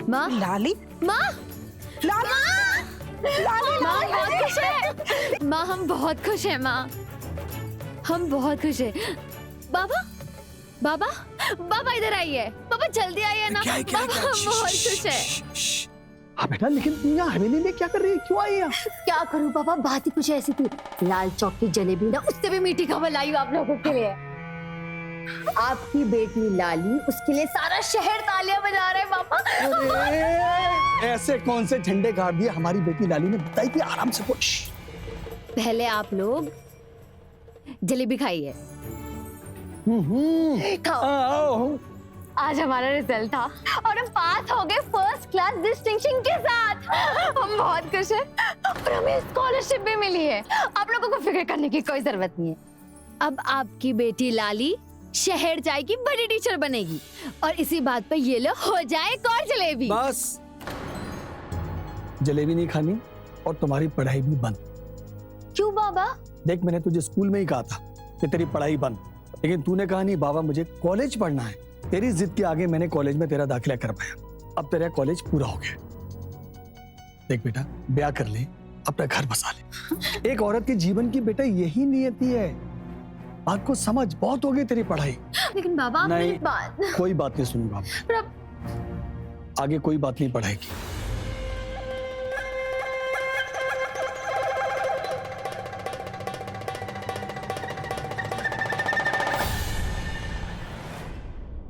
माँ, लाली, माँ, लाली, लाली, माँ बहुत खुश है। माँ हम बहुत खुश हैं माँ, हम बहुत खुश हैं। बाबा, बाबा, बाबा इधर आइए। बाबा जल्दी आइए ना। बाबा हम बहुत खुश हैं। हाँ बेटा, लेकिन तू यहाँ हवेली में क्या कर रही है? क्यों आई यहाँ? क्या करूँ बाबा, बात ही कुछ ऐसी थी। लाल चौक की जलेबी ना, उससे भी मीठी खबर लाई हूँ आप लोगों के लिए। आपकी बेटी लाली, उसके लिए सारा शहर तालियां बजा रहा है पापा। अरे ऐसे कौन से झंडे गाड़ दिए हमारी बेटी लाली ने? बताई कि आराम से बोल। पहले आप लोग जलेबी खाइए। खाओ। आज हमारा रिजल्ट था और हम पास हो गए फर्स्ट क्लास डिस्टिंक्शन के साथ। हम बहुत खुश हैं और हमें स्कॉलरशिप भी मिली है। आप लोगों को फिक्र करने की कोई जरूरत नहीं है। अब आपकी बेटी लाली शहर जाएगी, बड़ी टीचर बनेगी और इसी बात पे ये लो हो जाए एक और जलेबी। बस जलेबी नहीं खानी और तुम्हारी पढ़ाई भी बंद। क्यों बाबा? देख, मैंने तुझे स्कूल में ही कहा था कि तेरी पढ़ाई बंद, लेकिन तूने कहा नहीं बाबा मुझे कॉलेज पढ़ना है। तेरी जिद के आगे मैंने कॉलेज में तेरा दाखिला करवाया। अब तेरा कॉलेज पूरा हो गया। देख बेटा, ब्याह कर ले, अपना घर बसा ले। एक औरत के जीवन की बेटा यही नियति है। बात को समझ, बहुत हो गई तेरी पढ़ाई। लेकिन बाबा आप मेरी बात। कोई बात नहीं सुनूंगा, आगे कोई बात नहीं पढ़ाई की।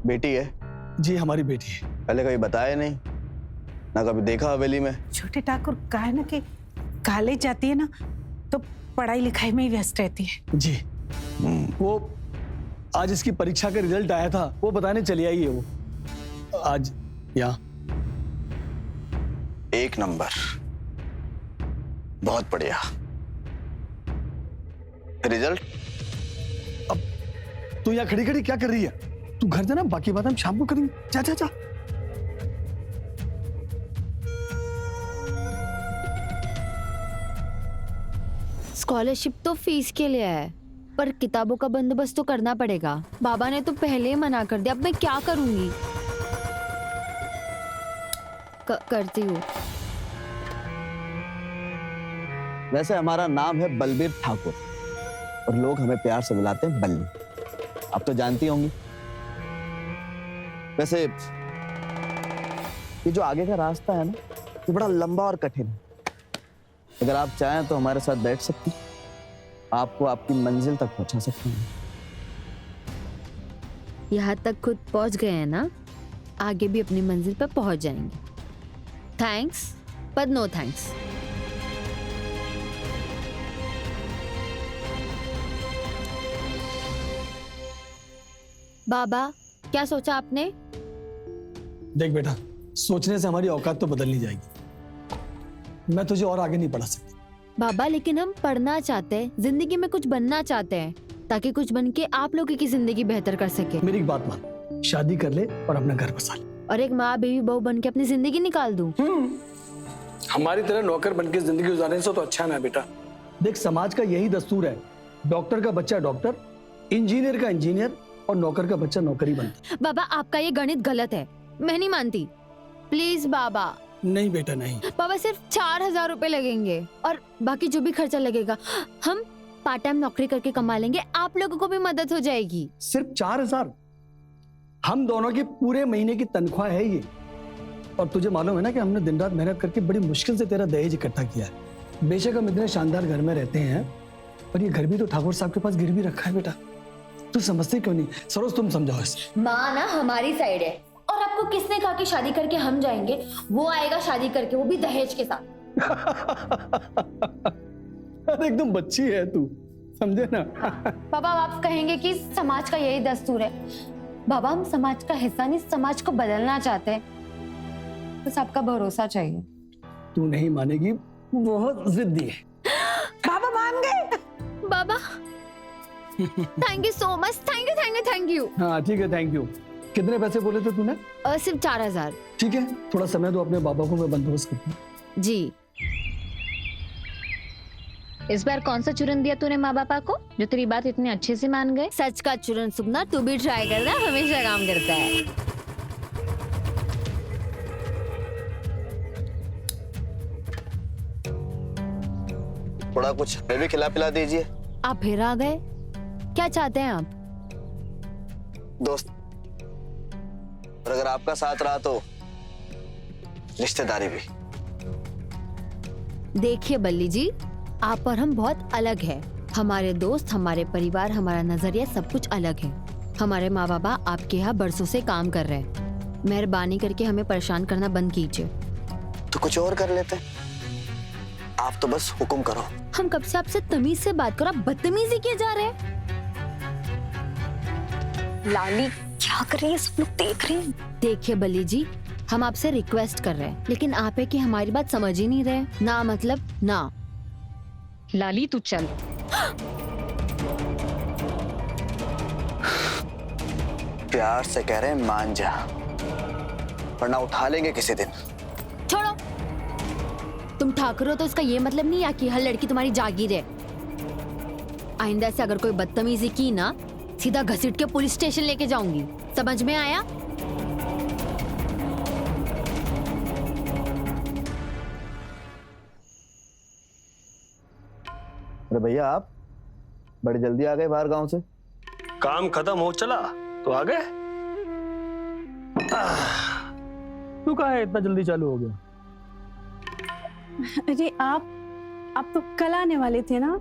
बेटी है जी, हमारी बेटी है। पहले कभी बताया नहीं, ना कभी देखा हवेली में। छोटे ठाकुर का है ना कि कॉलेज जाती है ना तो पढ़ाई लिखाई में ही व्यस्त रहती है। जी, वो आज इसकी परीक्षा का रिजल्ट आया था, वो बताने चली आई है वो आज यहाँ। 1 नंबर, बहुत बढ़िया। रिजल्ट? अब तू यहाँ खड़ी खड़ी क्या कर रही है? तू घर जाना, बाकी बात हम शाम को करेंगे। जा जा जा। स्कॉलरशिप तो फीस के लिए है, पर किताबों का बंदोबस्त तो करना पड़ेगा। बाबा ने तो पहले ही मना कर दिया, अब मैं क्या करूंगी? करती हूँ। वैसे हमारा नाम है बलबीर ठाकुर और लोग हमें प्यार से बुलाते हैं बल्ली। आप तो जानती होंगी। वैसे ये जो आगे का रास्ता है ना, ये बड़ा लंबा और कठिन है। अगर आप चाहें तो हमारे साथ बैठ सकती, आपको आपकी मंजिल तक पहुंचा सकते हैं। यहाँ तक खुद पहुंच गए हैं ना, आगे भी अपनी मंजिल पर पहुंच जाएंगे। थैंक्स पर नो थैंक्स। बाबा क्या सोचा आपने? देख बेटा, सोचने से हमारी औकात तो बदल नहीं जाएगी। मैं तुझे और आगे नहीं बढ़ा सकती। बाबा लेकिन हम पढ़ना चाहते हैं, जिंदगी में कुछ बनना चाहते हैं, ताकि कुछ बन के आप लोगों की जिंदगी बेहतर कर सके। मेरी एक बात मान, शादी कर ले और अपना घर बसा ले। और एक माँ बेबी बहू बन के अपनी जिंदगी निकाल दूं। हमारी तरह नौकर बन के जिंदगी गुजारने से तो अच्छा ना बेटा। देख, समाज का यही दस्तूर है, डॉक्टर का बच्चा डॉक्टर, इंजीनियर का इंजीनियर और नौकर का बच्चा नौकरी बनता। बाबा आपका ये गणित गलत है, मैं नहीं मानती। प्लीज बाबा। नहीं बेटा नहीं। बाबा सिर्फ 4000 रुपए लगेंगे और बाकी जो भी खर्चा लगेगा हम पार्ट टाइम नौकरी करके कमा लेंगे, आप लोगों को भी मदद हो जाएगी। सिर्फ 4000? हम दोनों की पूरे महीने की तनख्वाह है ये। और तुझे मालूम है ना कि हमने दिन रात मेहनत करके बड़ी मुश्किल से तेरा दहेज इकट्ठा किया है। बेशक हम इतने शानदार घर में रहते हैं, पर ये घर भी तो ठाकुर साहब के पास गिरवी रखा है बेटा। तू समझती क्यों नहीं? सरोज तुम समझाओ इसे। माँ ना हमारी साइड है, और आपको किसने कहा कि शादी करके हम जाएंगे? वो आएगा शादी करके, वो भी दहेज के साथ। अरे एकदम बच्ची है तू, समझे ना? बाबा आप कहेंगे कि समाज का यही दस्तूर है। बाबा हम समाज का हिस्सा नहीं, समाज को बदलना चाहते हैं, बस आपका भरोसा चाहिए। तू नहीं मानेगी, बहुत जिद्दी है। बाबा मान गए। बाबा thank you so much, thank you thank you thank you. हाँ ठीक है, थैंक यू। कितने पैसे बोले थे तूने? सिर्फ 4000। ठीक है, थोड़ा समय दो अपने बाबा को, मैं बंदोबस्त करता हूँ। जी। इस बार कौन सा चूरन दिया तूने माँ बापा को जो तेरी बात इतने अच्छे से मान गए? सच का चूरन सुगना, तू भी ट्राई करना, हमेशा काम करता है। थोड़ा कुछ हमें भी खिला पिला दीजिए। आप फिर आ गए, क्या चाहते हैं आप? दोस्त, और अगर आपका साथ रहा तो रिश्तेदारी भी। देखिए बल्ली जी, आप और हम बहुत अलग हैं। हमारे दोस्त, हमारे परिवार, हमारा नजरिया सब कुछ अलग है। हमारे माँ बाबा आपके यहाँ बरसों से काम कर रहे हैं। मेहरबानी करके हमें परेशान करना बंद कीजिए। तो कुछ और कर लेते, आप तो बस हुक्म करो। हम कब से आपसे तमीज से बात करो, आप बदतमीजी किए जा रहे हैं। लाली क्या कर रही है, सब लोग देख रहे हैं। देखिए बल्ली जी, हम आपसे रिक्वेस्ट कर रहे हैं, लेकिन आप है कि हमारी बात समझ ही नहीं रहे। ना मतलब ना। लाली तू चल। प्यार से कह रहे हैं मान जा, वरना उठा लेंगे किसी दिन। छोड़ो, तुम ठाकुर हो तो इसका ये मतलब नहीं है कि हर लड़की तुम्हारी जागीर है। आइंदा से अगर कोई बदतमीजी की ना, सीधा घसीट के पुलिस स्टेशन लेके जाऊंगी, समझ में आया? अरे भैया, आप बड़ी जल्दी आ गए बाहर गांव से। काम खत्म हो चला तो आ गए। तू कहाँ है, इतना जल्दी चालू हो गया? अरे आप तो कल आने वाले थे ना?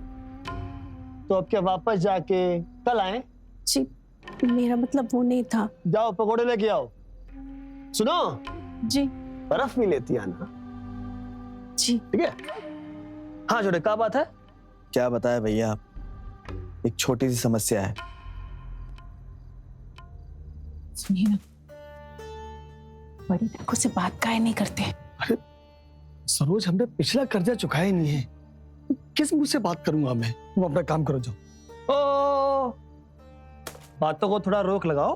तो अब क्या वापस जाके कल आए? जी, मेरा मतलब वो नहीं था। जाओ पकोड़े लेके आओ। सुनो, जी बर्फ भी लेती आना, जी। ठीक है? हाँ छोटे, क्या बात है? क्या बताया भैया, एक छोटी सी समस्या है। सुनिए ना, बड़ी ठाकुर से बात काहे नहीं करते? अरे सरोज, हमने पिछला कर्जा चुकाया ही नहीं है, किस मुंह से बात करूंगा मैं? तुम अपना काम करो, जाओ। ओ, बातों को थोड़ा रोक लगाओ,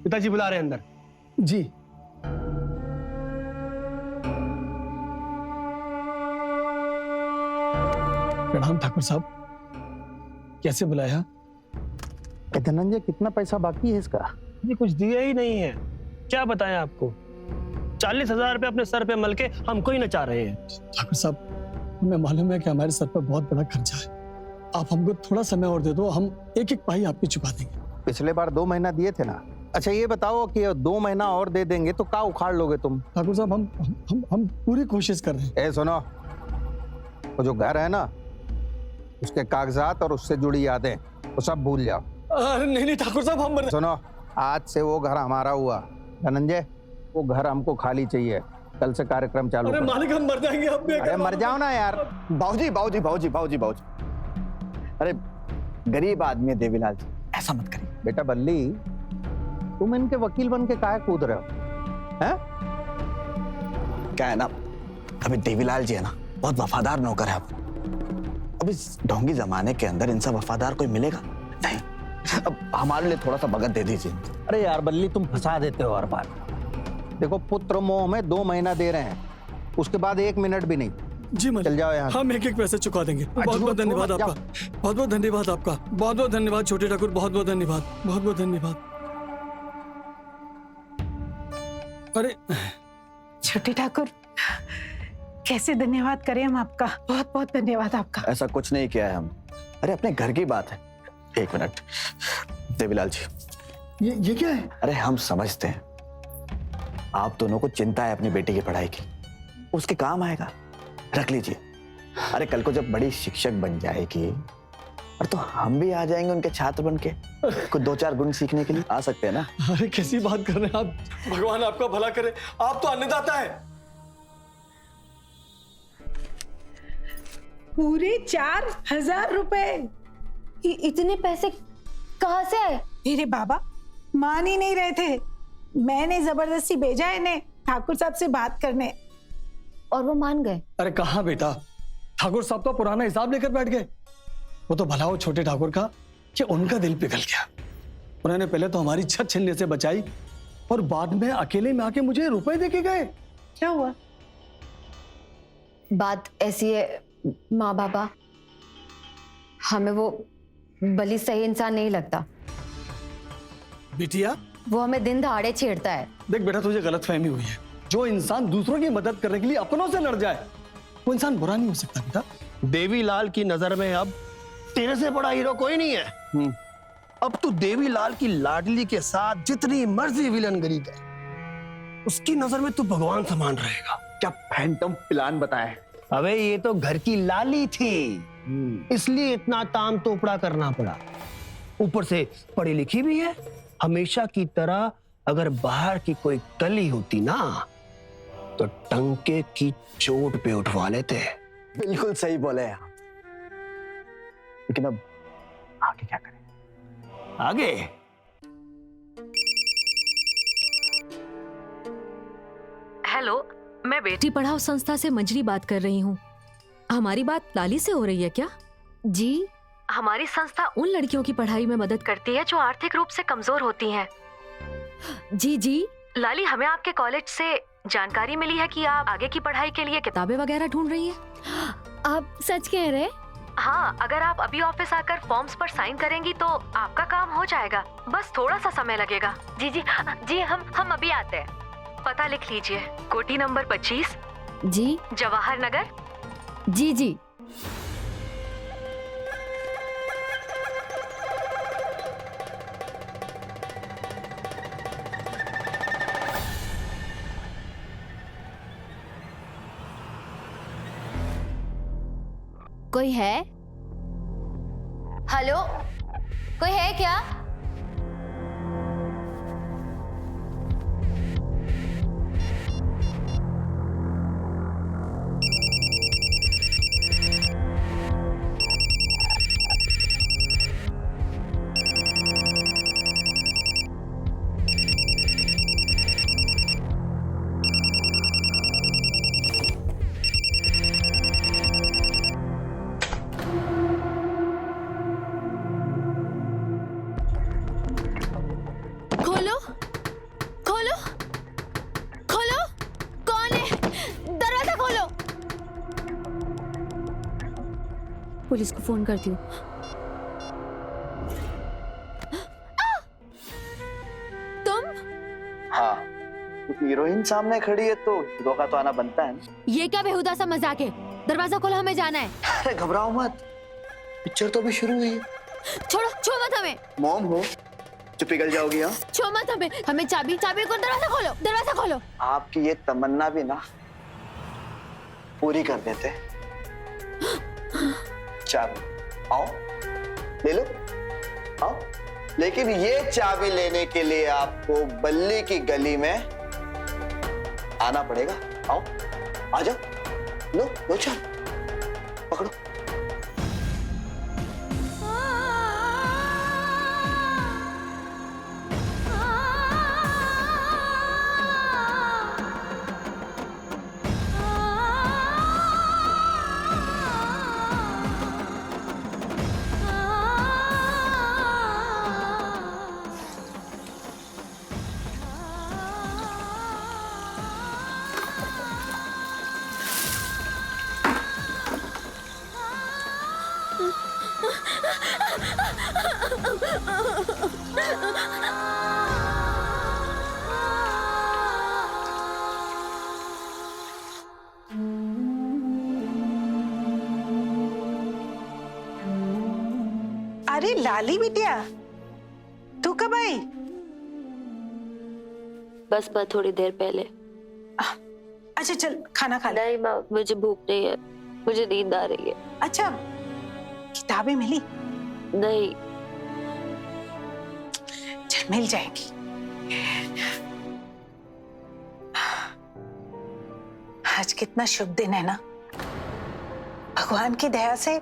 पिताजी बुला रहे हैं अंदर। जी। प्रणाम ठाकुर साहब, कैसे बुलाया? धनंजय, कितना पैसा बाकी है इसका? ये कुछ दिया ही नहीं है, क्या बताएं आपको? 40,000 रुपए अपने सर पे मल के हमको ही नचा रहे हैं। ठाकुर साहब, हमें मालूम है कि हमारे सर पर बहुत बड़ा खर्चा है। आप हमको थोड़ा समय और दे दो, हम एक एक पाई आपकी चुका देंगे। पिछले बार 2 महीना दिए थे ना? अच्छा ये बताओ कि 2 महीना और दे देंगे तो क्या उखाड़ लोगे तुम? ठाकुर साहब, हम पूरी कोशिश कर रहे हैं। ए सुनो, वो जो घर है ना, उसके कागजात और उससे जुड़ी यादें वो सब भूल जाओ। अरे नहीं ठाकुर साहब, हम सुनो, आज से वो घर हमारा हुआ। धनंजय, वो घर हमको खाली चाहिए, कल से कार्यक्रम चालू अरे करो। मालिक, हम मर जाएंगे। अरे मर जाओ ना यार। बाबूजी बाबूजी बाबूजी बाबूजी बाबूजी, अरे गरीब आदमी है देवीलाल जी, ऐसा मत करिए। बेटा बल्ली, तुम इनके वकील बन के काहे कूद रहे हो? हैं? क्या है ना, अभी देवीलाल जी है ना, बहुत वफादार नौकर है। अब इस ढोंगी जमाने के अंदर इनसा वफादार कोई मिलेगा नहीं। अब हमारे लिए थोड़ा सा भगत दे दीजिए। अरे यार बल्ली, तुम फंसा देते हो हर बार। देखो, पुत्र मोह में 2 महीना दे रहे हैं, उसके बाद 1 मिनट भी नहीं। जी मालिक, चल जाओ यहाँ। हम एक एक पैसे चुका देंगे। बहुत बहुत धन्यवाद आपका, बहुत बहुत धन्यवाद आपका, बहुत बहुत धन्यवाद छोटे ठाकुर, बहुत बहुत धन्यवाद, बहुत बहुत धन्यवाद। अरे छोटे ठाकुर, कैसे धन्यवाद करें हम आपका? बहुत बहुत धन्यवाद आपका। ऐसा कुछ नहीं किया है हम। अरे अपने घर की बात है। 1 मिनट देवीलाल जी, ये क्या है? अरे हम समझते हैं आप दोनों को चिंता है अपनी बेटी की पढ़ाई की, उसके काम आएगा, रख लीजिए। अरे कल को जब बड़ी शिक्षक बन जाएगी और तो हम भी आ जाएंगे उनके छात्र बन के, कुछ 2-4 गुण सीखने के लिए आ सकते हैं ना। अरे कैसी बात कर रहे हैं आप? भगवान आपका भला करे, आप तो अन्नदाता है। पूरे 4,000 रुपए? इतने पैसे कहाँ से आए? मेरे बाबा मान ही नहीं रहे थे, मैंने जबरदस्ती भेजा इन्हें ठाकुर साहब से बात करने। और वो मान गए? अरे कहाँ बेटा, ठाकुर साहब तो पुराना हिसाब लेकर बैठ गए। वो तो भला हो छोटे ठाकुर का कि उनका दिल पिघल गया। उन्होंने पहले तो हमारी छत छीनने से बचाई और बाद में अकेले में आके मुझे रुपए देके गए। क्या हुआ? बात ऐसी है माँ बाबा, हमें वो बली सही इंसान नहीं लगता। बिटिया, वो हमें दिन दहाड़े छेड़ता है। देख बेटा, तुझे गलतफहमी हुई है। जो इंसान दूसरों की मदद करने के लिए अपनों से लड़ जाए, वो इंसान बुरा नहीं हो सकता बेटा। देवीलाल की नजर में अब तेरे से बड़ा हीरो कोई नहीं है। अब तू देवीलाल की लाडली के साथ जितनी मर्जी विलनगिरी कर, उसकी नजर में तू भगवान समान रहेगा। क्या फैंटम प्लान बताए? अबे ये तो घर की लाली थी, इसलिए इतना ताम तोपड़ा करना पड़ा। ऊपर से पढ़ी लिखी भी है। हमेशा की तरह अगर बाहर की कोई कली होती ना तो टंके की चोट पे उठवा लेते। बिल्कुल सही बोले आप। लेकिन अब आगे क्या करें? आगे हेलो, मैं बेटी पढ़ाओ संस्था से मंजरी बात कर रही हूँ। हमारी बात लाली से हो रही है क्या? जी, हमारी संस्था उन लड़कियों की पढ़ाई में मदद करती है जो आर्थिक रूप से कमजोर होती हैं। जी जी। लाली, हमें आपके कॉलेज से जानकारी मिली है कि आप आगे की पढ़ाई के लिए किताबें वगैरह ढूंढ रही हैं। आप सच कह रहे? हाँ, अगर आप अभी ऑफिस आकर फॉर्म्स पर साइन करेंगी तो आपका काम हो जाएगा। बस थोड़ा सा समय लगेगा। जी जी जी, हम अभी आते हैं। पता लिख लीजिए, कोठी नंबर 25, जी जवाहर नगर। जी जी। कोई है? हेलो, कोई है क्या? खोलो खोलो खोलो, कौन है? दरवाजा खोलो। पुलिस को फोन करती हूँ। तुम? हाँ, हीरोइन सामने खड़ी है तो हीरो का तो आना बनता है ना। ये क्या बेहुदा सा मजाक है? दरवाजा खोलो, हमें जाना है। अरे घबराओ मत, पिक्चर तो अभी शुरू हुई है। छोड़ो, छो मत हमें। मॉम हो जो पिघल जाओगी। हाँ, छो मत हमें चाबी को। दरवाजा खोलो, दरवाजा खोलो। आपकी ये तमन्ना भी ना पूरी कर देते। चाबी आओ ले लो, आओ। लेकिन ये चाबी लेने के लिए आपको बल्ली की गली में आना पड़ेगा। आओ, आ जाओ, लो चाबी पकड़ो। अरे लाली बिटिया, तू कब आई? बस थोड़ी देर पहले। अच्छा चल खाना खा ले। नहीं माँ, मुझे भूख नहीं है, मुझे नींद आ रही है। अच्छा, किताबें मिली? नहीं। चल मिल जाएगी। आज कितना शुभ दिन है ना। भगवान की दया से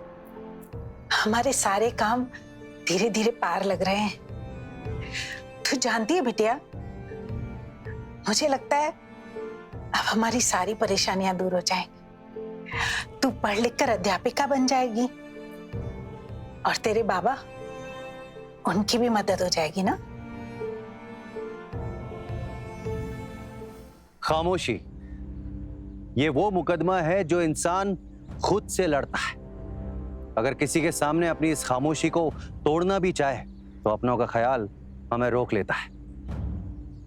हमारे सारे काम धीरे धीरे पार लग रहे हैं। तू जानती है बिटिया, मुझे लगता है अब हमारी सारी परेशानियां दूर हो जाएंगी। तू पढ़ लिख कर अध्यापिका बन जाएगी और तेरे बाबा, उनकी भी मदद हो जाएगी ना। खामोशी, ये वो मुकदमा है जो इंसान खुद से लड़ता है। अगर किसी के सामने अपनी इस खामोशी को तोड़ना भी चाहे तो अपनों का ख्याल हमें रोक लेता है।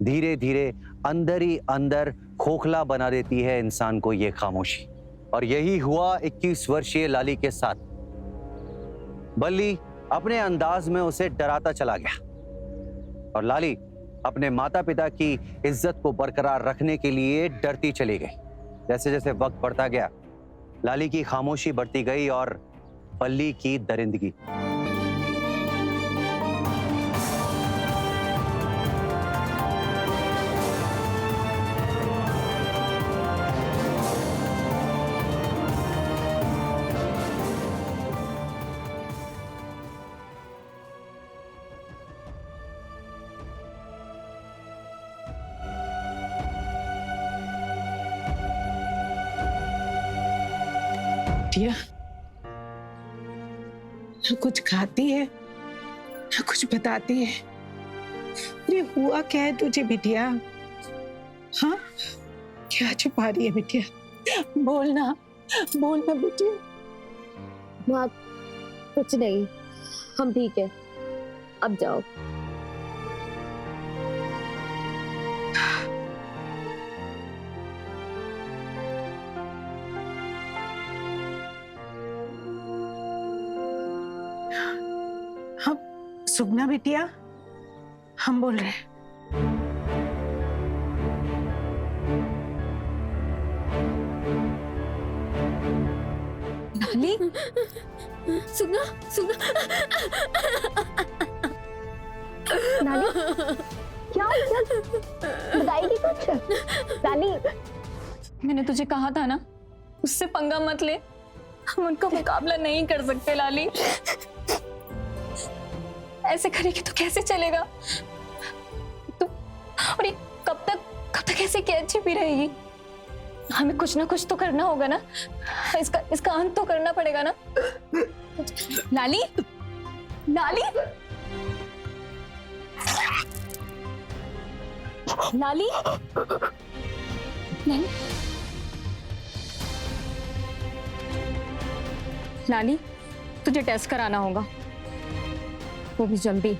धीरे धीरे अंदर ही अंदर खोखला बना देती है इंसान को ये खामोशी। और यही हुआ 21 वर्षीय लाली के साथ। बल्ली अपने अंदाज में उसे डराता चला गया और लाली अपने माता पिता की इज्जत को बरकरार रखने के लिए डरती चली गई। जैसे जैसे वक्त बढ़ता गया, लाली की खामोशी बढ़ती गई और बल्ली की दरिंदगी। बिटिया, न कुछ खाती है न कुछ बताती है। अरे हुआ क्या है तुझे बिटिया? हाँ, क्या छुपा रही है बिटिया? बोलना बोलना बिटिया। माँ कुछ नहीं, हम ठीक है, अब जाओ। हम सुगना बिटिया, हम बोल रहे हैं। लाली, सुगना, सुगना। नानी क्या बताएगी कुछ? नानी मैंने तुझे कहा था ना, उससे पंगा मत ले, हम उनका मुकाबला नहीं कर सकते लाली। ऐसे करेगी तो कैसे चलेगा? तो और ये कब तक ऐसे कैद छिपी रहेगी? हमें कुछ ना कुछ तो करना होगा ना, इसका अंत तो करना पड़ेगा ना। लाली, लाली, लाली, नहीं, लाली, तुझे टेस्ट कराना होगा, वो भी जल्दी।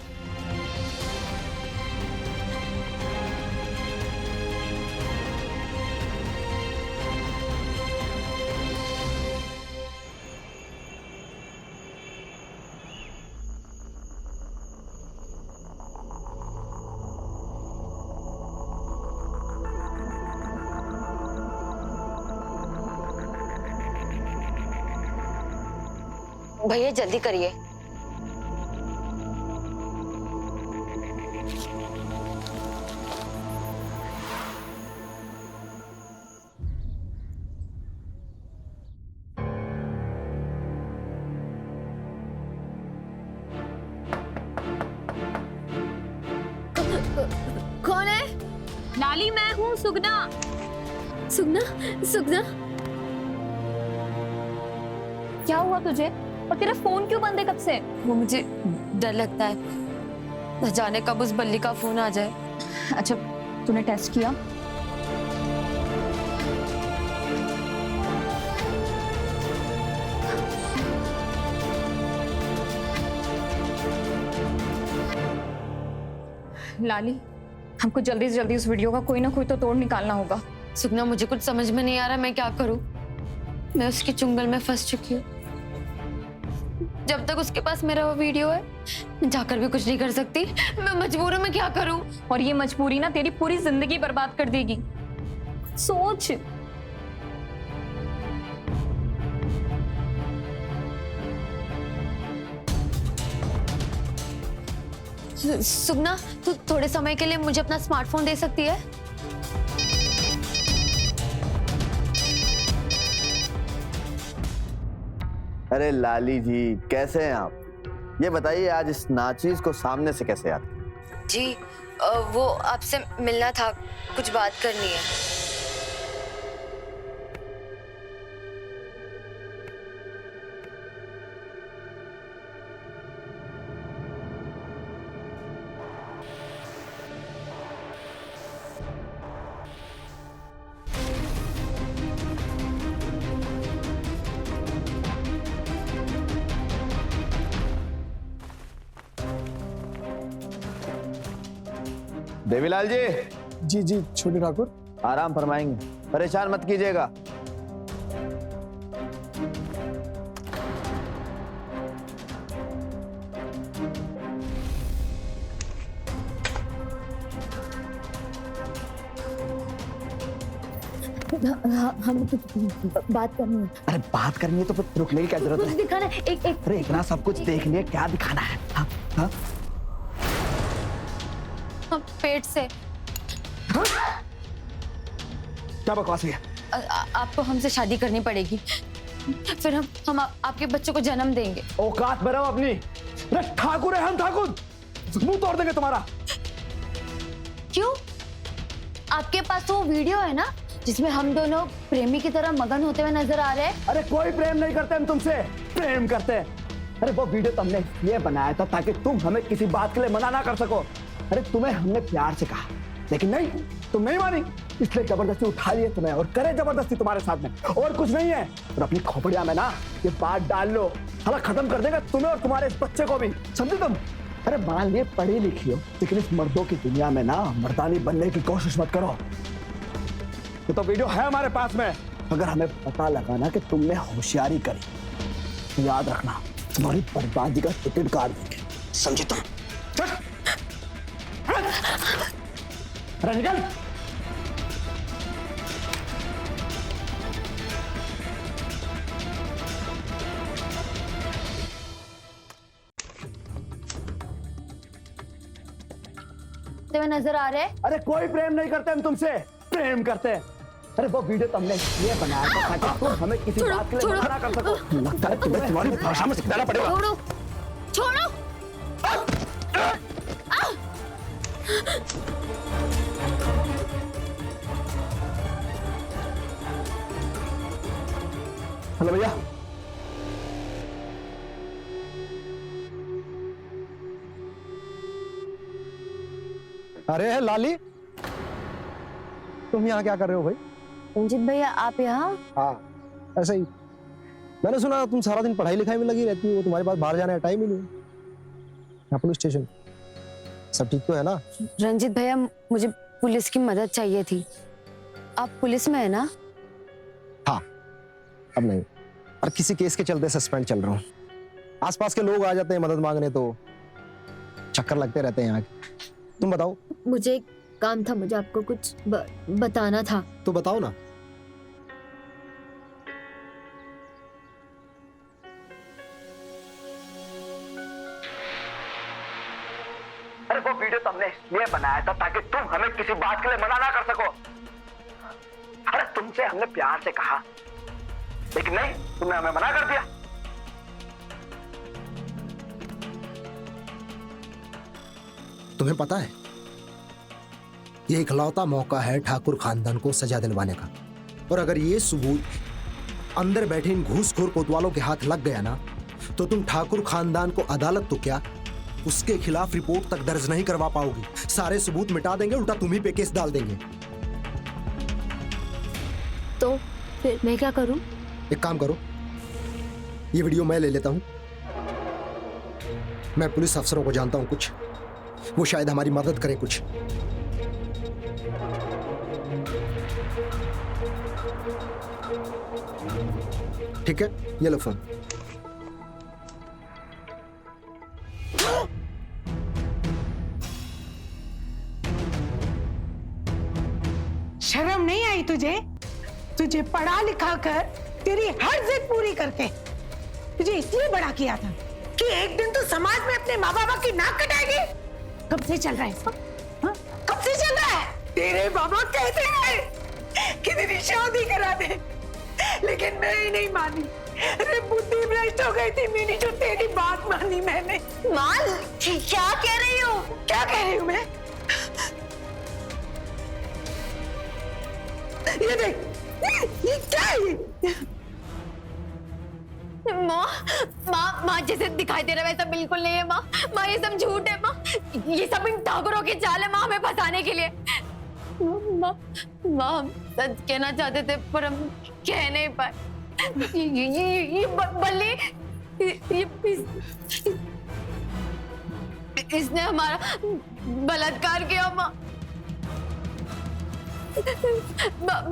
भैया जल्दी करिए। कौन है? लाली, मैं हूँ सुगना। सुगना, सुगना क्या हुआ तुझे? और तेरा फोन क्यों बंद है कब से? वो मुझे डर लगता है, न जाने कब उस बल्ली का फोन आ जाए। अच्छा, तूने टेस्ट किया? लाली, हमको जल्दी से जल्दी उस वीडियो का कोई ना कोई तो तोड़ निकालना होगा। सुगना, मुझे कुछ समझ में नहीं आ रहा, मैं क्या करूं? मैं उसके चुंगल में फंस चुकी हूँ। जब तक उसके पास मेरा वो वीडियो है, मैं जाकर भी कुछ नहीं कर सकती। मैं मजबूर हूँ, मैं क्या करूं? और ये मजबूरी ना तेरी पूरी जिंदगी बर्बाद कर देगी। सोच। सुगना, तू थोड़े समय के लिए मुझे अपना स्मार्टफोन दे सकती है? अरे लाली जी, कैसे हैं आप? ये बताइए, आज इस नाचीज को सामने से कैसे याद किया? जी, वो आपसे मिलना था, कुछ बात करनी है। देवीलाल जी, जी जी छोटे ठाकुर। आराम फरमाएंगे, परेशान मत कीजिएगा। हम कुछ बात करनी है। अरे बात करनी है तो फिर रुकने की क्या जरूरत कुछ है? दिखाना है, एक अरे इतना सब कुछ देख लिया, क्या दिखाना है? हाँ हाँ पेट से क्या बकवास है? आपको हमसे शादी करनी पड़ेगी, फिर हम आपके बच्चों को जन्म देंगे। औकात बनाओ अपनी। अरे ठाकुर है हम, ठाकुर मुंह तोड़ देंगे तुम्हारा। क्यों? आपके पास तो वो वीडियो है ना जिसमें हम दोनों प्रेमी की तरह मगन होते हुए नजर आ रहे हैं। अरे कोई प्रेम नहीं करते हम तुमसे, प्रेम करते हैं। अरे वो वीडियो तुमने ये बनाया था ताकि तुम हमें किसी बात के लिए मना ना कर सको। अरे तुम्हें हमने प्यार से कहा लेकिन नहीं, तुम नहीं मानी, इसलिए जबरदस्ती उठा लिए तुम्हें और करे जबरदस्ती तुम्हारे साथ में, और कुछ नहीं है। और अपनी खोपड़िया में ना ये बात डाल लो, साला खत्म कर देगा तुम्हें और तुम्हारे इस बच्चे को भी, समझे तुम? अरे मान लिए पढ़ी लिखी हो लेकिन इस मर्दों की दुनिया में ना मर्दानी बनने की कोशिश मत करो। ये तो वीडियो है हमारे पास में, अगर हमें पता लगा ना कि तुमने होशियारी करी तो याद रखना तुम्हारी बर्बादी का टिकट काट देंगे, समझे तुम? अरे निकल। नजर आ रहे हैं। अरे कोई प्रेम नहीं करते हम तुमसे, प्रेम करते हैं। अरे वो वीडियो तुमने ये बनाया था ताकि तुम हमें किसी बात के लिए मना कर सको। लगता है तुम्हें तुम्हारी भाषा में सिखाना पड़ेगा। छोड़ो, छोड़ो। हेलो भैया, अरे लाली, तुम यहाँ क्या कर रहे हो भाई? रंजीत भैया आप यहाँ? हाँ ऐसे ही। मैंने सुना तुम सारा दिन पढ़ाई लिखाई में लगी रहती हो, तुम्हारे पास बाहर जाने का टाइम ही नहीं। यहाँ पुलिस स्टेशन सब ठीक तो है ना? रंजीत भैया मुझे पुलिस की मदद चाहिए थी। आप पुलिस में है ना? हाँ, अब नहीं, और किसी केस के चलते सस्पेंड चल रहा हूँ। आसपास के लोग आ जाते हैं मदद मांगने तो चक्कर लगते रहते हैं यहाँ के। तुम बताओ। मुझे एक काम था, मुझे आपको कुछ बताना था। तो बताओ ना। अरे वो वीडियो तुमने इसलिए बनाया था ताकि तुम हमें किसी बात के लिए मना ना कर सको। अरे तुमसे हमने प्यार से कहा लेकिन नहीं, तुमने हमें मना कर दिया। तुम्हें पता है ये इकलौता मौका है ठाकुर खानदान को सजा दिलवाने का, और अगर ये सबूत अंदर बैठे इन घूसखोर कोतवालों के हाथ लग गया ना तो तुम ठाकुर खानदान को अदालत तो क्या उसके खिलाफ रिपोर्ट तक दर्ज नहीं करवा पाओगी। सारे सबूत मिटा देंगे, उल्टा तुम ही पे केस डाल देंगे। तो फिर मैं क्या करूं? एक काम करो, ये वीडियो मैं ले लेता हूं। मैं पुलिस अफसरों को जानता हूं कुछ, वो शायद हमारी मदद करें कुछ। ठीक है, ये लो फोन। शर्म नहीं आई तुझे? तुझे पढ़ा लिखा कर तेरी हर जिद पूरी करके तुझे इसलिए बड़ा किया था कि एक दिन तू समाज में अपने माँ बाबा की नाक कटाएगी। कब से चल रहा है सब? हाँ? कब से चल रहा है? तेरे बाबा कहते हैं कि तेरी शादी करा दे, लेकिन मैं ही नहीं मानी। अरे बुद्धि भ्रष्ट हो गई थी मेरी जो तेरी बात मानी मैंने। माँ क्या कह रही हो? क्या कह रही हूँ मैं? ये देख, ये क्या है? माँ माँ माँ जैसे दिखाई दे रहा है वैसा बिल्कुल नहीं है माँ। माँ ये सब झूठ है माँ, ये सब इन ठाकुरों की चाल है माँ हमें फंसाने के लिए। माँ माँ हम सच कहना चाहते थे पर हम कह नहीं पाए। ये बल्ली इसने हमारा बलात्कार किया माँ। बाबा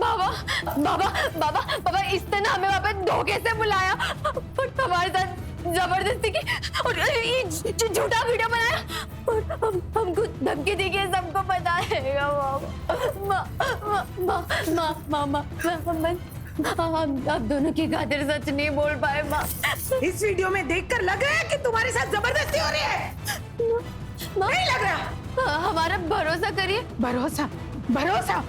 बाबा बाबा बाबा इसने ना हमें वहाँ पे धोखे से बुलाया और हमारे साथ जबरदस्ती की और ये झूठा वीडियो बनाया और हमको धमकी दी कि सबको पता रहेगा मामा हम आप दोनों की खातिर सच नहीं बोल पाए माँ। इस वीडियो में देखकर लग रहा है कि तुम्हारे साथ जबरदस्ती हो रही है। नहीं लग रहा। हमारा भरोसा करिए। भरोसा भरोसा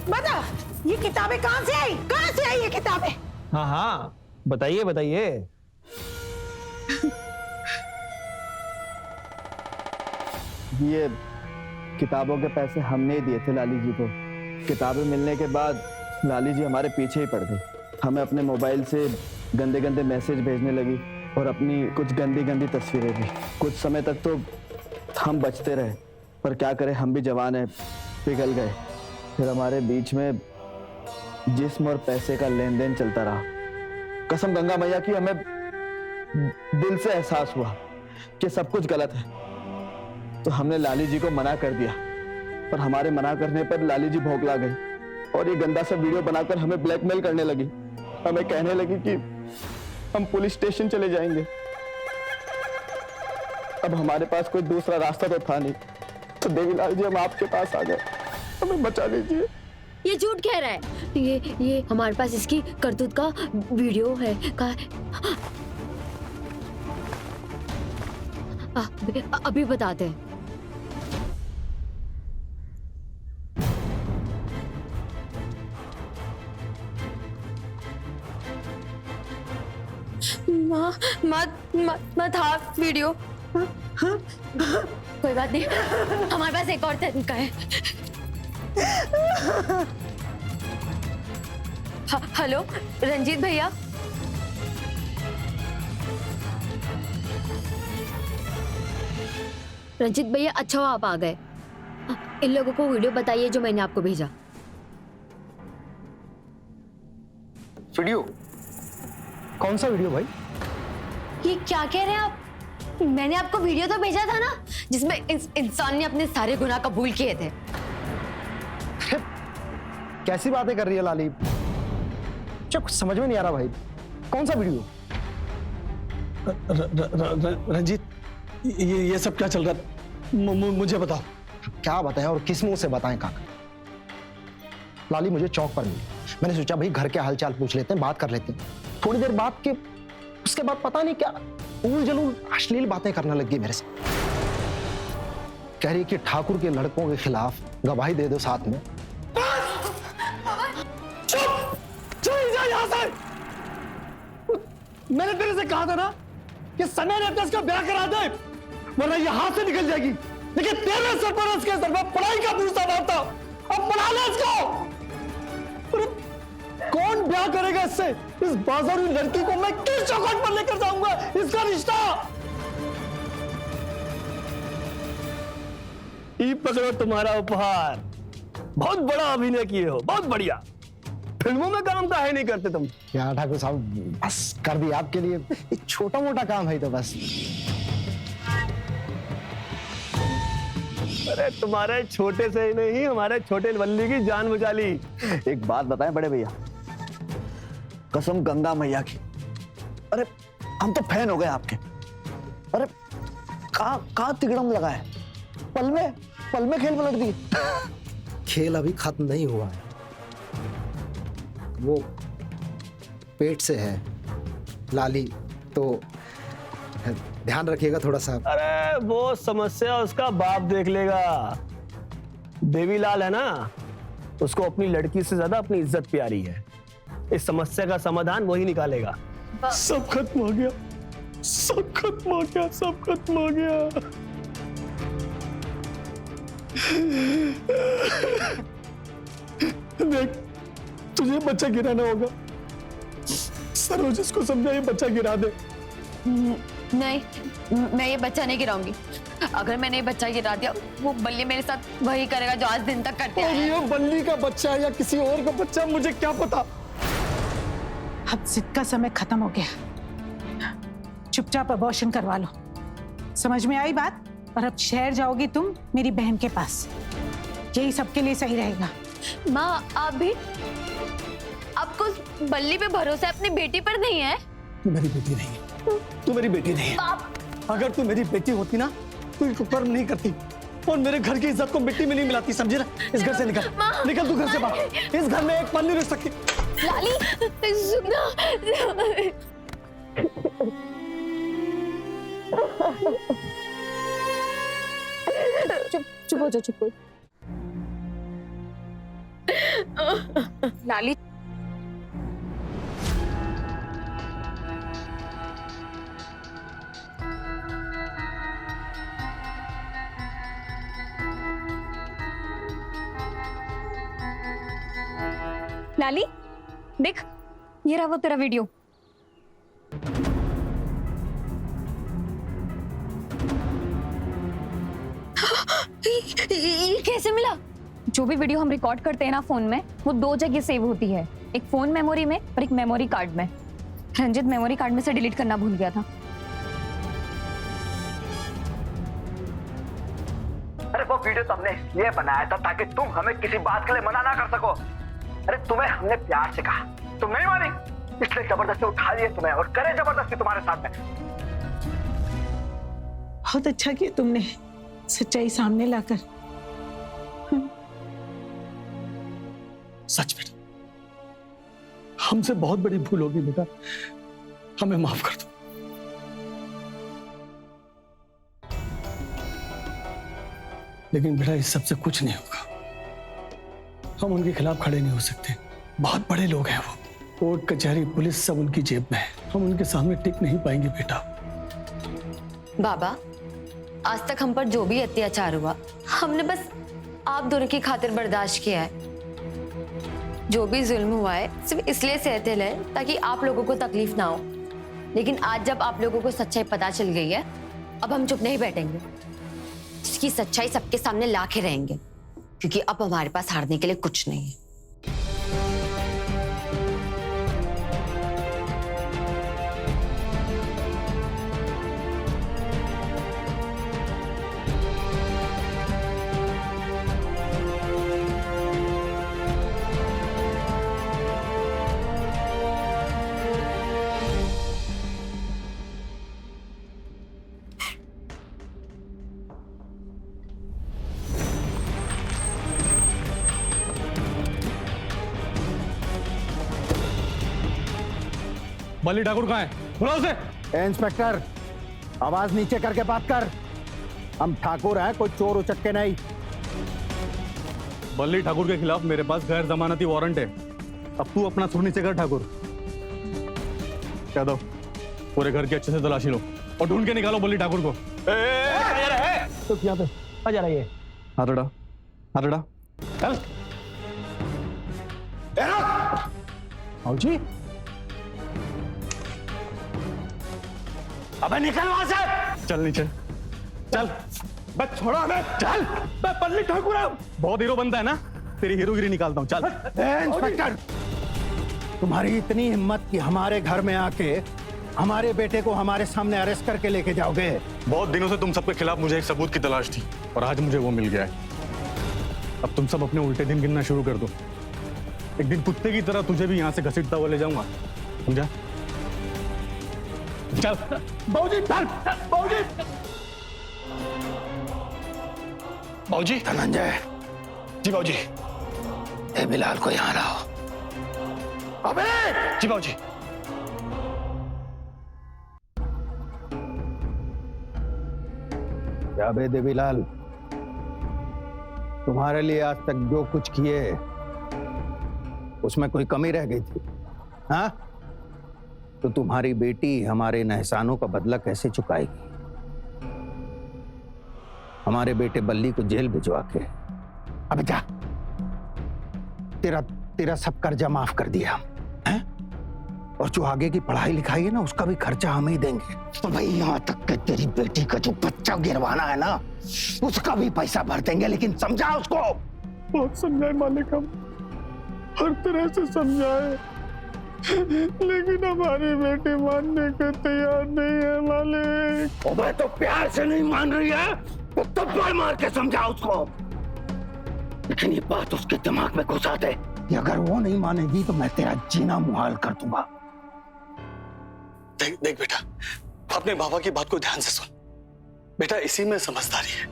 बता, ये किताबें कहाँ से आई? कहाँ से आई ये किताबें? हाँ हाँ, बताइए बताइए। ये किताबों के पैसे हमने ही दिए थे लाली जी को। किताबें मिलने के बाद लाली जी हमारे पीछे ही पड़ गई। हमें अपने मोबाइल से गंदे गंदे मैसेज भेजने लगी और अपनी कुछ गंदी गंदी तस्वीरें भी। कुछ समय तक तो हम बचते रहे, पर क्या करें, हम भी जवान हैं, पिघल गए। फिर हमारे बीच में जिस्म और पैसे का लेन देन चलता रहा। कसम गंगा मैया की, हमें दिल से एहसास हुआ कि सब कुछ गलत है, तो हमने लाली जी को मना कर दिया। पर हमारे मना करने पर लाली जी भौंकला गई और ये गंदा सा वीडियो बनाकर हमें ब्लैकमेल करने लगी। हमें कहने लगी कि हम पुलिस स्टेशन चले जाएंगे। अब हमारे पास कोई दूसरा रास्ता तो था नहीं, तो देवीलाल जी हम आपके पास आ गए, हमें बचा लीजिए। ये झूठ कह रहा है। ये हमारे पास इसकी करतूत का वीडियो है अभी बताते हैं। माँ था वीडियो। कोई बात नहीं, हमारे पास एक और तरीका है। हेलो रंजीत भैया, रंजीत भैया अच्छा हो आप आ गए। इन लोगों को वीडियो बताइए जो मैंने आपको भेजा। वीडियो? कौन सा वीडियो भाई? ये क्या कह रहे हैं आप? मैंने आपको वीडियो तो भेजा था ना, जिसमें इंसान ने अपने सारे गुनाह कबूल किए थे। कैसी बातें कर रही है लाली? कुछ समझ में नहीं आ रहा भाई, कौन सा वीडियो? रंजीत, ये सब क्या चल रहा है? मुझे बताओ। क्या बताएं और किस मुंह से बताएं काका? लाली मुझे चौक पर मिली, मैंने सोचा भाई घर के हालचाल पूछ लेते हैं, बात कर लेते हैं। थोड़ी देर बाद के उसके बाद पता नहीं क्या उल जलूल अश्लील बातें करने लग गई मेरे से। कह रही कि ठाकुर के लड़कों के खिलाफ गवाही दे दो साथ में। चुप! चल जा यहाँ से! मैंने तेरे से कहा था ना कि समय रहते इसका ब्याह करा दे, वरना ये हाथ से निकल जाएगी। लेकिन तेरे सरपरस्त के सर पर पढ़ाई का पूछता था। अब पढ़ा ले इसको। कौन ब्याह करेगा इससे? इस बाजारू लड़की को मैं किस चौखट पर लेकर जाऊंगा? इसका रिश्ता। ये पकड़ो तुम्हारा उपहार। बहुत बड़ा अभिनय किए हो, बहुत बढ़िया। फिल्मों में काम काहे नहीं करते तुम? यार ठाकुर साहब, बस कर दिया आपके लिए, छोटा मोटा काम है तो बस। अरे तुम्हारे छोटे से ही नहीं, हमारे छोटे बल्ली की जान बचा ली। एक बात बताएं बड़े भैया, कसम गंगा मैया की, अरे हम तो फैन हो गए आपके। अरे कहाँ तिगड़म लगा है, पल में खेल पलट दी। खेल अभी खत्म नहीं हुआ है, वो पेट से है लाली, तो ध्यान रखिएगा थोड़ा सा। अरे वो समस्या उसका बाप देख लेगा। देवीलाल है ना, उसको अपनी लड़की से ज्यादा अपनी इज्जत प्यारी है। इस समस्या का समाधान वही निकालेगा। सब खत्म हो गया, सब खत्म हो गया, सब खत्म हो गया। देख, तुझे बच्चा गिराना होगा। सरोज इसको समझा, ये बच्चा गिरा दे। नहीं, मैं ये बच्चा नहीं गिराऊंगी। अगर मैंने ये बच्चा गिरा दिया, वो बल्ली मेरे साथ वही करेगा जो आज दिन तक करते और हैं। ये बल्ली का बच्चा या किसी और का बच्चा, मुझे क्या पता। अब जिद का समय खत्म हो गया। चुपचाप अबॉर्शन करवा लो। समझ में आई बात? और अब शहर जाओगी तुम मेरी बहन के पास, यही सबके लिए सही रहेगा। माँ, आप भी, आपको उस बल्ली पे भरोसा अपनी बेटी पर नहीं है? तू मेरी बेटी नहीं है, तू मेरी बेटी नहीं है। अगर तू मेरी बेटी होती ना, तू इनको कर्म नहीं करती और मेरे घर की इज्जत को मिट्टी में नहीं मिलाती, समझी ना? इस घर से निकल, निकल तू घर से बाहर। इस घर में एक पल नहीं रुक सकती। लाली सुनना। चुप हो जा, चुप हो। लाली लाली देख, ये रहा वो तेरा वीडियो। ये कैसे मिला? जो भी वीडियो हम रिकॉर्ड करते हैं ना फोन में, वो 2 जगह सेव होती है, एक फोन मेमोरी में और एक मेमोरी कार्ड में। रंजित मेमोरी कार्ड में से डिलीट करना भूल गया था। अरे वो वीडियो तो हमने इसलिए बनाया था ताकि तुम हमें किसी बात के लिए मना ना कर सको। अरे तुम्हें हमने प्यार से कहा, तुम नहीं मानी, इसलिए जबरदस्ती उठा लिए तुम्हें और करे जबरदस्ती तुम्हारे साथ में। बहुत अच्छा किया तुमने सच्चाई सामने लाकर। सच बेटा, हमसे बहुत बड़ी भूल होगी बेटा, हमें माफ कर दो। लेकिन बेटा इस सबसे कुछ नहीं होगा, हम उनके खिलाफ खड़े नहीं हो सकते। बहुत बड़े लोग हैं वो, कोर्ट कचहरी पुलिस सब उनकी जेब में है, हम उनके सामने टिक नहीं पाएंगे बेटा। बाबा, आज तक हम पर जो भी अत्याचार हुआ, हमने बस आप दोनों की खातिर बर्दाश्त किया है। जो भी जुल्म हुआ है सिर्फ इसलिए सहते हैं ताकि आप लोगों को तकलीफ ना हो। लेकिन आज जब आप लोगों को सच्चाई पता चल गई है, अब हम चुप नहीं बैठेंगे। इसकी सच्चाई सबके सामने ला के रहेंगे, क्योंकि अब हमारे पास हारने के लिए कुछ नहीं है। बल्ली ठाकुर कहाँ है? बुलाओ उसे। इंस्पेक्टर, आवाज नीचे करके बात कर। हम ठाकुर हैं, कोई चोर उचक्के नहीं। बल्ली ठाकुर के खिलाफ मेरे पास गैर जमानती वारंट है। अब तू अपना सुर नीचे कर ठाकुर। कह दो पूरे घर की अच्छे से तलाशी लो और ढूंढ के निकालो बल्ली ठाकुर को। तो यहाँ पे आ जा रही है। हाथड़ा हाथड़ा चल। जी अबे निकल वहां से। चल नीचे चल। बस छोड़ो हमें। चल मैं बल्ली ठाकुर हूं। बहुत हीरो बनता है ना, तेरी हीरोगिरी निकालता हूँ। चल। इंस्पेक्टर, तुम्हारी इतनी हिम्मत कि हमारे घर में आके हमारे बेटे को हमारे सामने अरेस्ट करके लेके जाओगे? बहुत दिनों से तुम सबके खिलाफ मुझे एक सबूत की तलाश थी और आज मुझे वो मिल गया है। अब तुम सब अपने उल्टे दिन गिनना शुरू कर दो। एक दिन कुत्ते की तरह तुझे भी यहाँ से घसीटता हुआ ले जाऊंगा, समझा? चल बाबूजी, चल बाबूजी। बाबूजी। धनंजय जी बाबूजी। ए बिलाल को यहाँ लाओ। अबे जी बाबूजी। क्या बे देवीलाल, तुम्हारे लिए आज तक जो कुछ किए उसमें कोई कमी रह गई थी? हाँ, तो तुम्हारी बेटी हमारे इन एहसानों का बदला कैसे चुकाएगी? हमारे बेटे बल्ली को जेल भिजवा के अब जा, तेरा सब कर्जा माफ कर दिया हैं? और जो आगे की पढ़ाई लिखाई है ना, उसका भी खर्चा हम ही देंगे। तो भाई यहाँ तक कि तेरी बेटी का जो बच्चा गिरवाना है ना, उसका भी पैसा भर देंगे। लेकिन समझा उसको। बहुत समझाए मालिक, हम हर तरह से समझाए, लेकिन हमारी बेटी मानने को तैयार नहीं है मालिक। और मैं तो प्यार से नहीं मान रही है तो थप्पड़ मार के समझा उसको। लेकिन ये बात उसके दिमाग में घुसा दे कि अगर वो नहीं मानेगी तो मैं तेरा जीना मुहाल कर दूंगा। देख बेटा, अपने बाबा की बात को ध्यान से सुन। बेटा इसी में समझदारी है।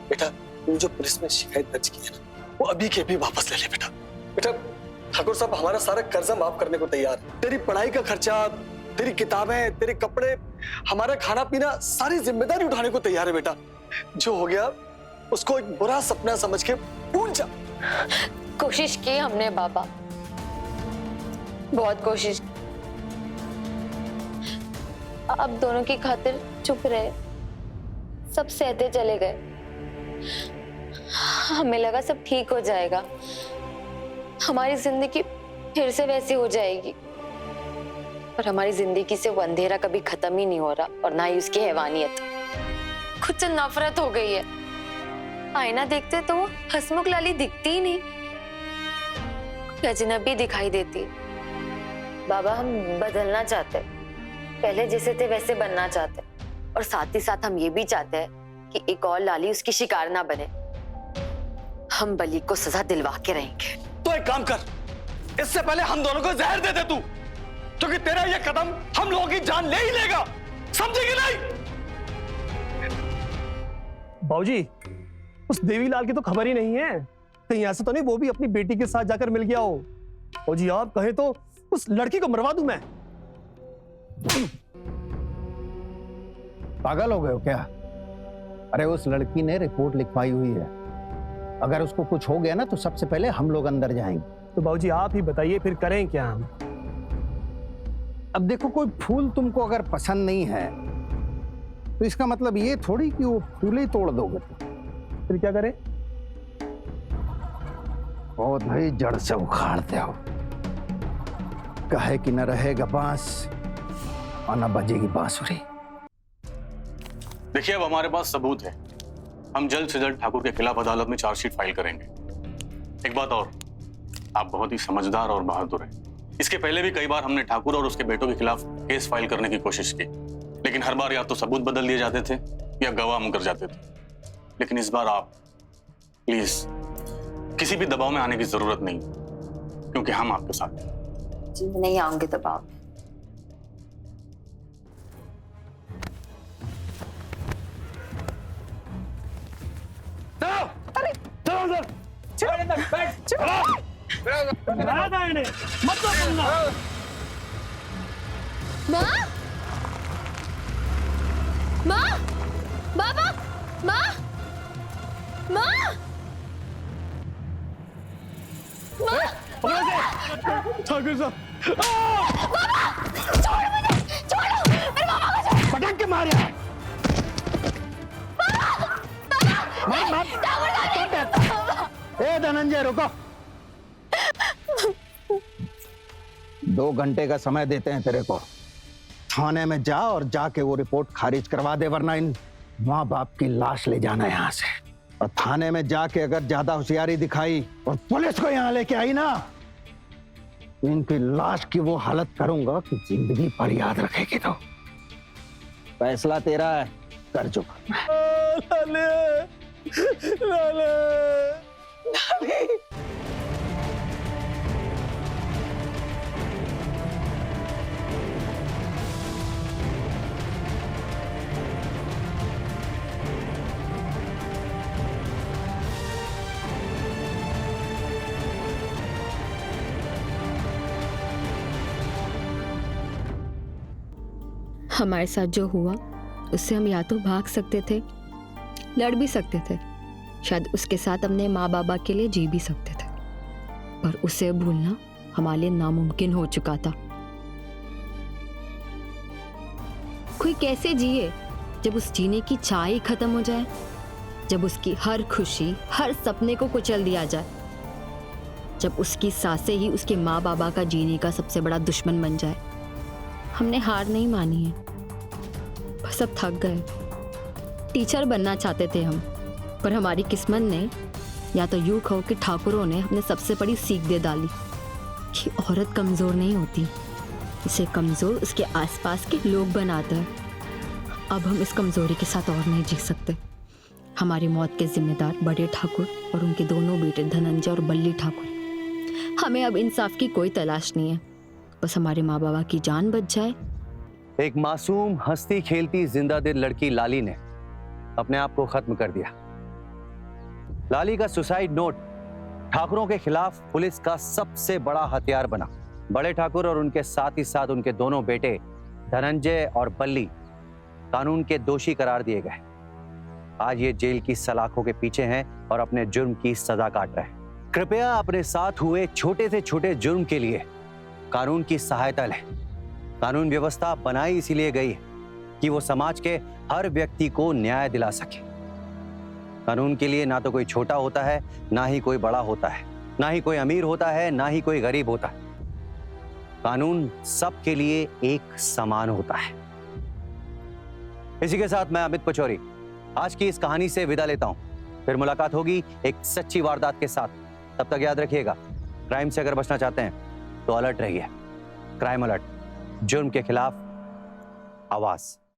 बेटा तू जो पुलिस में शिकायत दर्ज की है ना, वो अभी के अभी वापस ले ले बेटा। बेटा ठाकुर साहब हमारा सारा कर्जा माफ करने को तैयार है। तेरी पढ़ाई का खर्चा, तेरी किताबें, तेरे कपड़े, हमारा खाना पीना, सारी जिम्मेदारी उठाने को तैयार है बेटा। जो हो गया उसको एक बुरा सपना समझ के भूल जा। कोशिश की हमने बाबा, बहुत कोशिश की। अब दोनों की खातिर चुप रहे, सब सहते चले गए। हमें लगा सब ठीक हो जाएगा, हमारी जिंदगी फिर से वैसी हो जाएगी। पर हमारी जिंदगी से वो अंधेरा कभी खत्म ही नहीं हो रहा, और ना ही उसकी हैवानियत। खुद से नफरत हो गई है। आईना देखते तो वो हंसमुख लाली दिखती ही नहीं, अजनबी दिखाई देती। बाबा हम बदलना चाहते, पहले जैसे थे वैसे बनना चाहते, और साथ ही साथ हम ये भी चाहते हैं कि एक और लाली उसकी शिकार ना बने। हम बली को सजा दिलवा के रहेंगे। तो एक काम कर, इससे पहले हम दोनों को जहर दे दे तू, क्योंकि तेरा ये कदम हम लोगों की जान ले ही लेगा, समझेगी नहीं? बाबूजी, उस देवीलाल की तो खबर ही नहीं है। कहीं ऐसा तो नहीं वो भी अपनी बेटी के साथ जाकर मिल गया हो? बाबूजी आप कहे तो उस लड़की को मरवा दूं मैं। पागल हो गए हो क्या? अरे उस लड़की ने रिपोर्ट लिखवाई हुई है, अगर उसको कुछ हो गया ना तो सबसे पहले हम लोग अंदर जाएंगे। तो बाबूजी आप ही बताइए फिर करें क्या हम? अब देखो, कोई फूल तुमको अगर पसंद नहीं है तो इसका मतलब ये थोड़ी कि वो फूल ही तोड़ दोगे। फिर क्या करें? पौधा ही जड़ से उखाड़ते हो। कहे कि न रहेगा बांस और न बजेगी बांसुरी। देखिए अब हमारे पास सबूत है, हम जल्द से जल्द ठाकुर के खिलाफ अदालत में चार्जशीट फाइल करेंगे। एक बात और, आप बहुत ही समझदार और बहादुर हैं। इसके पहले भी कई बार हमने ठाकुर और उसके बेटों के खिलाफ केस फाइल करने की कोशिश की, लेकिन हर बार या तो सबूत बदल दिए जाते थे या गवाह मुकर जाते थे। लेकिन इस बार आप प्लीज किसी भी दबाव में आने की जरूरत नहीं, क्योंकि हम आपके साथ हैं। जी नहीं आऊंगे दबाव। माँ, माँ, बाबा, माँ, माँ, ठाकुर साहब छोड़ो मुझे, छोड़ो, मेरे बाबा को छोड़ो। पटक के मारे। ए धनंजय रुको, 2 घंटे का समय देते हैं तेरे को। थाने में जा और जाके वो रिपोर्ट खारिज करवा दे, वरना इन माँ बाप की लाश ले जाना यहाँ से। और थाने में जाके अगर ज्यादा होशियारी दिखाई और पुलिस को यहाँ लेके आई ना, इनकी लाश की वो हालत करूंगा कि जिंदगी पर याद रखेगी। तो फैसला तेरा है, कर चुका। लाले, लाले, लाले। हमारे साथ जो हुआ उससे हम या तो भाग सकते थे, लड़ भी सकते थे, शायद उसके साथ अपने माँ बाबा के लिए जी भी सकते थे, पर उसे भूलना हमारे लिए नामुमकिन हो चुका था। कोई कैसे जिए जब उस जीने की चाह ही खत्म हो जाए, जब उसकी हर खुशी, हर सपने को कुचल दिया जाए, जब उसकी सांसें ही उसके माँ बाबा का जीने का सबसे बड़ा दुश्मन बन जाए। हमने हार नहीं मानी है, बस अब थक गए। टीचर बनना चाहते थे हम, पर हमारी किस्मत ने, या तो यूं कहो कि ठाकुरों ने हमें सबसे बड़ी सीख दे डाली कि औरत कमज़ोर नहीं होती, इसे कमज़ोर उसके आसपास के लोग बनाते हैं। अब हम इस कमज़ोरी के साथ और नहीं जी सकते। हमारी मौत के जिम्मेदार बड़े ठाकुर और उनके दोनों बेटे धनंजय और बल्ली ठाकुर। हमें अब इंसाफ की कोई तलाश नहीं है, बस हमारे माँ बाबा की जान बच जाए। एक मासूम हंसती खेलती जिंदा दिल लड़की लाली ने अपने आप को खत्म कर दिया। लाली का सुसाइड नोट ठाकुरों के खिलाफ पुलिस का सबसे बड़ा हथियार बना। बड़े ठाकुर और उनके साथ ही साथ उनके दोनों बेटे धनंजय और बल्ली कानून के दोषी करार दिए गए। आज ये जेल की सलाखों के पीछे हैं और अपने जुर्म की सजा काट रहे हैं। कृपया अपने साथ हुए छोटे से छोटे जुर्म के लिए कानून की सहायता लें। कानून व्यवस्था बनाई इसीलिए गई है कि वो समाज के हर व्यक्ति को न्याय दिला सके। कानून के लिए ना तो कोई छोटा होता है, ना ही कोई बड़ा होता है, ना ही कोई अमीर होता है, ना ही कोई गरीब होता है। कानून सबके लिए एक समान होता है। इसी के साथ मैं अमित पचौरी आज की इस कहानी से विदा लेता हूं। फिर मुलाकात होगी एक सच्ची वारदात के साथ। तब तक याद रखिएगा, क्राइम से अगर बचना चाहते हैं तो अलर्ट रहिए। क्राइम अलर्ट, जुर्म के खिलाफ आवाज।